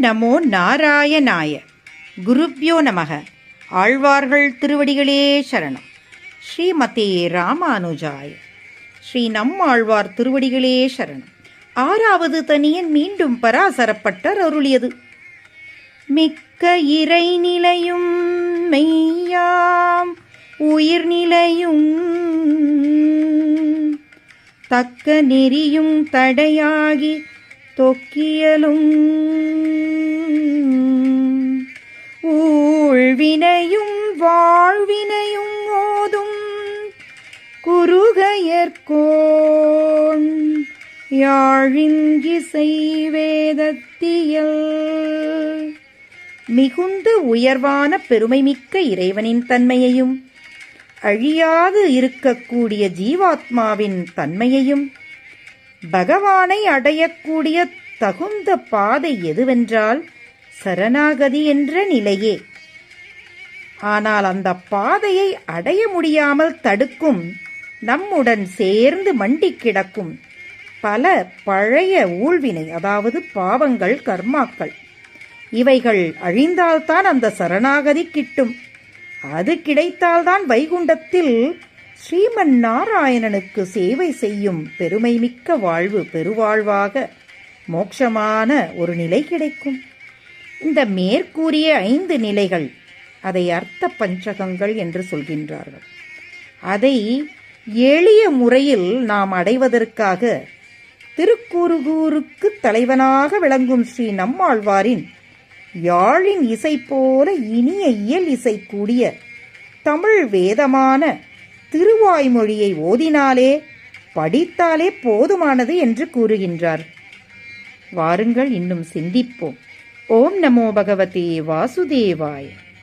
நமோ நாராயணாய. குருப்யோ நமக. ஆழ்வார்கள் திருவடிகளே சரணம். ஸ்ரீமதே ராமானுஜாய. ஸ்ரீ நம்மாழ்வார் திருவடிகளே சரணம். 6வது தனியன் மீண்டும் பராசரப்பட்டர் அருளியது. மிக்க இறை நிலையும் மெய்யாம் உயிர் நிலையும் தக்க நெறியும் தடையாகி தொக்கியலும் ஊழ்வினையும் வாழ்வினையும் ஓதும் குருகையர்கோன் யாழின் இசை வேதத்தியல். மிகுந்த உயர்வான பெருமைமிக்க இறைவனின் தன்மையையும் அழியாது இருக்கக்கூடிய ஜீவாத்மாவின் தன்மையையும் பகவானை அடையக்கூடிய தகுந்த பாதை எதுவென்றால் சரணாகதி என்ற நிலையே. ஆனால் அந்த பாதையை அடைய முடியாமல் தடுக்கும் நம்முடன் சேர்ந்து மண்டி கிடக்கும் பல பழைய ஊழ்வினை, அதாவது பாவங்கள், கர்மாக்கள், இவைகள் அழிந்தால்தான் அந்த சரணாகதி கிட்டும். அது கிடைத்தால்தான் வைகுண்டத்தில் ஸ்ரீமன் நாராயணனுக்கு சேவை செய்யும் பெருமை மிக்க வாழ்வு பெருவாழ்வாக மோட்சமான ஒரு நிலை கிடைக்கும். இந்த மேற்கூறிய 5 நிலைகள், அதை அர்த்த பஞ்சகங்கள் என்று சொல்கின்றார்கள். அதை எளிய முறையில் நாம் அடைவதற்காக திருக்குருகூருக்கு தலைவனாக விளங்கும் ஸ்ரீ நம்மாழ்வாரின் யாழின் இசை போல இனிய இயல் இசை கூடிய தமிழ் வேதமான திருவாய்மொழியை ஓதினாலே படித்தாலே போதுமானது என்று கூறுகின்றார். வாருங்கள் இன்னும் சிந்திப்போம். ஓம் நமோ பகவதே வாசுதேவாய.